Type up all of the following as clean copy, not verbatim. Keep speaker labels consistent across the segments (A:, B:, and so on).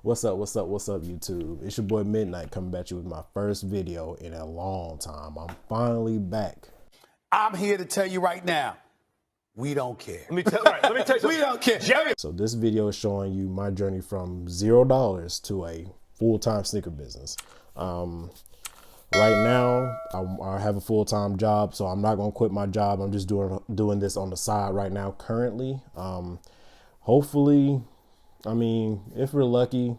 A: What's up, YouTube? It's your boy Midnight coming back to you with my first video in a long time. I'm finally back.
B: I'm here to tell you right now, we don't care.
C: Let me tell you something.
B: We don't care.
C: Jerry.
A: So this video is showing you my journey from $0 to a full-time sneaker business. Right now, I have a full-time job, so I'm not gonna quit my job. I'm just doing this on the side right now currently. Hopefully, I mean, if we're lucky,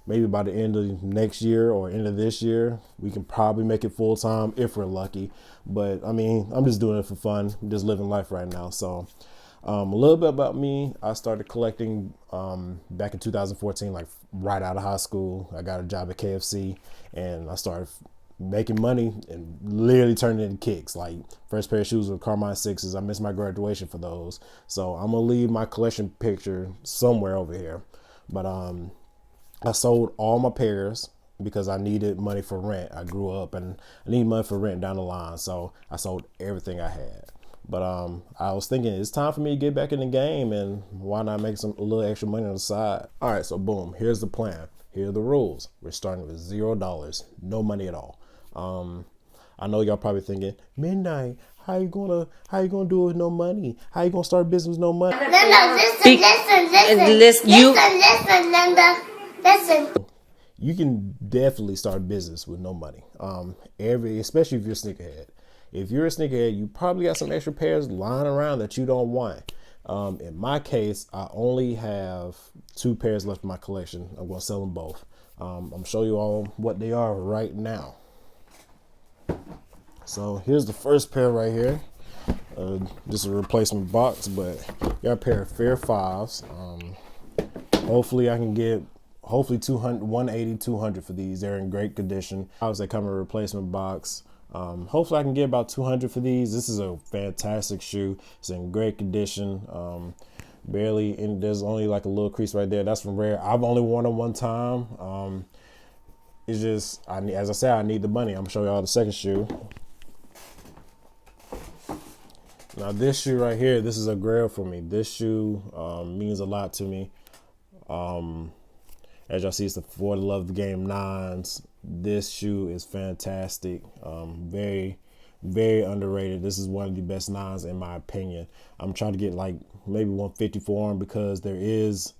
A: maybe by the end of next year or end of this year, we can probably make it full time if we're lucky. But I mean, I'm just doing it for fun. I'm just living life right now. So a little bit about me. I started collecting back in 2014, like right out of high school. I got a job at KFC and I started making money and literally turning into kicks. Like first pair of shoes were Carmine 6s. I missed my graduation for those. So I'm gonna leave my collection picture somewhere over here. But I sold all my pairs because I needed money for rent. I grew up and I need money for rent down the line. So I sold everything I had. But I was thinking it's time for me to get back in the game, and why not make a little extra money on the side? All right, so boom, here's the plan. Here are the rules. We're starting with $0, no money at all. I know y'all probably thinking, Midnight, how you gonna do it with no money? How you gonna start a business with no money?
D: No, listen, Linda. Listen.
A: You can definitely start a business with no money. Especially if you're a sneakerhead. If you're a sneakerhead, you probably got some extra pairs lying around that you don't want. In my case, I only have 2 pairs left in my collection. I'm gonna sell them both. I'm gonna show you all what they are right now. So here's the first pair right here. Just a replacement box, but got a pair of Fair 5s. Hopefully I can get 200, 180, 200 for these. They're in great condition. They come in a replacement box. Hopefully I can get about 200 for these. This is a fantastic shoe. It's in great condition. Barely, and there's only like a little crease right there. That's from Rare. I've only worn them one time. It's just, as I said, I need the money. I'm gonna show y'all the second shoe. Now this shoe right here, this is a grail for me. This shoe means a lot to me. As y'all see, it's the For the Love of the Game 9s. This shoe is fantastic. Very, very underrated. This is one of the best 9s in my opinion. I'm trying to get like maybe 150 for them because there is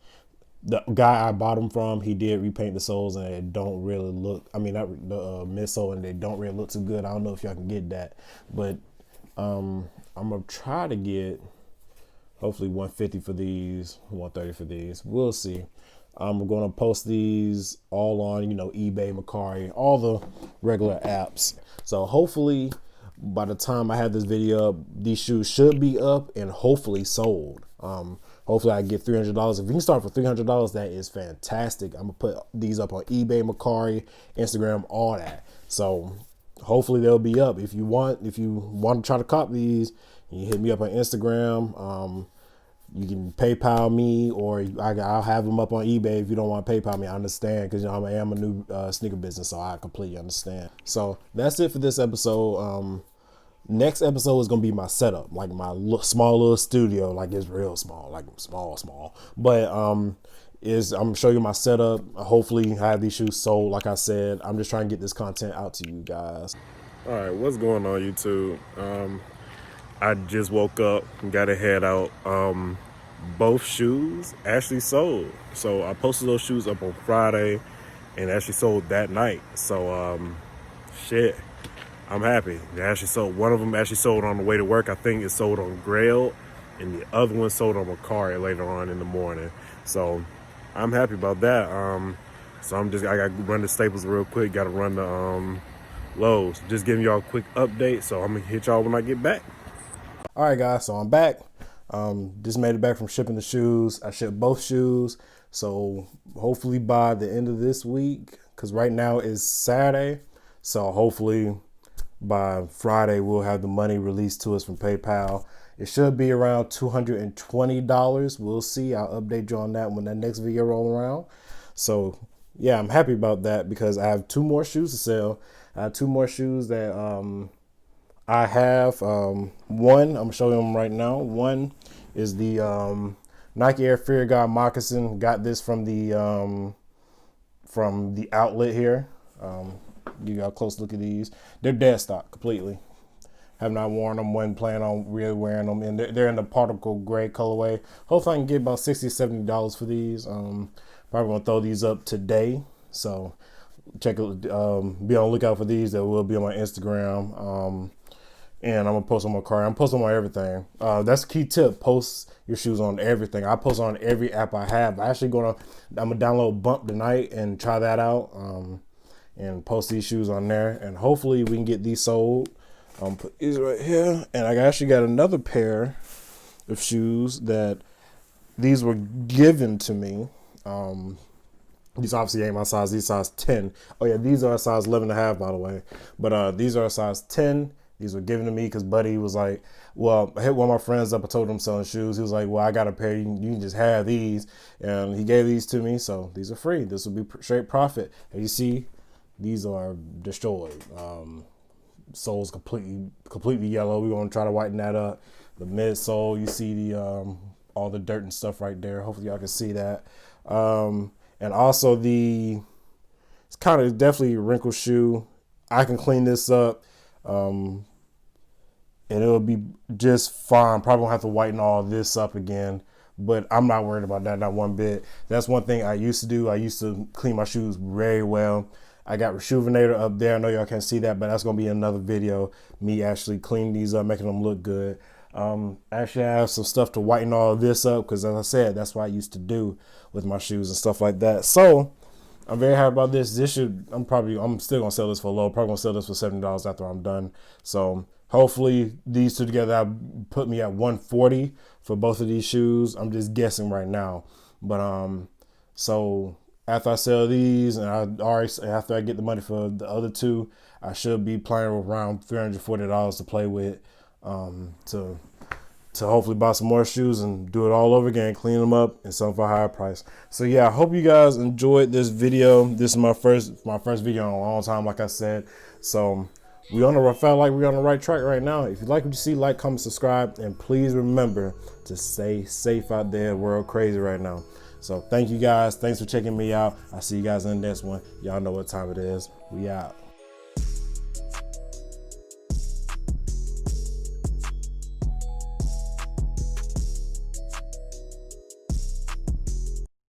A: the guy I bought them from. He did repaint the soles and it don't really look. I mean, not the midsole, and they don't really look too good. I don't know if y'all can get that, but I'm gonna try to get hopefully 150 for these, 130 for these. We'll see. I'm going to post these all on, eBay, Mercari, all the regular apps. So hopefully by the time I have this video up, these shoes should be up and hopefully sold. Hopefully I get $300. If you can start for $300, that is fantastic. I'm gonna put these up on eBay, Mercari, Instagram, all that. So hopefully they'll be up. If you want to try to cop these, you hit me up on Instagram. You can PayPal me, or I'll have them up on eBay if you don't want to PayPal me. I understand, because I am a new sneaker business, so I completely understand. So that's it for this episode. Next episode is gonna be my setup, like my small little studio, like it's real small, like small. But I'm gonna show you my setup. Hopefully, I have these shoes sold. Like I said, I'm just trying to get this content out to you guys.
E: All right, what's going on, YouTube? I just woke up and got to head out. Both shoes actually sold. So I posted those shoes up on Friday and actually sold that night. So shit, I'm happy. They actually sold. One of them actually sold on the way to work. I think it sold on Grail, and the other one sold on Mercari later on in the morning. So I'm happy about that. So I got to run the Staples real quick. Got to run the Lowe's. Just giving y'all a quick update. So I'm gonna hit y'all when I get back.
A: All right, guys, so I'm back. Just made it back from shipping the shoes. I shipped both shoes. So hopefully by the end of this week, because right now is Saturday. So hopefully by Friday, we'll have the money released to us from PayPal. It should be around $220. We'll see. I'll update you on that when that next video rolls around. So yeah, I'm happy about that because I have 2 more shoes to sell. I have 2 more shoes that I have. One, I'm showing them right now. One is the Nike Air Fear God moccasin. Got this from the from the outlet here. You got a close look at these. They're dead stock completely. Have not worn them, wasn't planning on really wearing them, and they're in the particle gray colorway. Hopefully I can get about $60, $70 for these. Probably gonna throw these up today, so check it. Be on the lookout for these. That will be on my Instagram, and I'm gonna post on my car. I'm posting on everything. That's a key tip. Post your shoes on everything. I post on every app I have. I'm gonna download Bump tonight and try that out, and post these shoes on there, and hopefully we can get these sold. Put these right here, and I actually got another pair of shoes that these were given to me. These obviously ain't my size. These size 10. Oh yeah, these are a size 11 and a half, by the way. But these are a size 10. These were given to me because Buddy was like, well, I hit one of my friends up. I told him selling shoes. He was like, well, I got a pair. You can just have these. And he gave these to me. So these are free. This will be straight profit. As you see, these are destroyed. Sole's completely yellow. We're gonna try to whiten that up. The midsole, you see the all the dirt and stuff right there. Hopefully y'all can see that. And also it's kind of definitely a wrinkle shoe. I can clean this up, and it'll be just fine. Probably gonna have to whiten all this up again, but I'm not worried about that, not one bit. That's one thing I used to do. I used to clean my shoes very well. I got Reshoevn-Ator up there. I know y'all can't see that, but that's going to be another video. Me actually cleaning these up, making them look good. Actually, I have some stuff to whiten all of this up because, as I said, that's what I used to do with my shoes and stuff like that. So, I'm very happy about this. I'm still going to sell this for low. Probably going to sell this for $70 after I'm done. So, hopefully, these two together put me at $140 for both of these shoes. I'm just guessing right now. But, so after I sell these, and after I get the money for the other two, I should be playing around $340 to play with, to hopefully buy some more shoes and do it all over again, clean them up and sell them for a higher price. So yeah, I hope you guys enjoyed this video. This is my first video in a long time, like I said. So I felt like we're on the right track right now. If you like what you see, like, comment, subscribe, and please remember to stay safe out there. World crazy right now. So thank you guys. Thanks for checking me out. I'll see you guys in the next one. Y'all know what time it is. We out.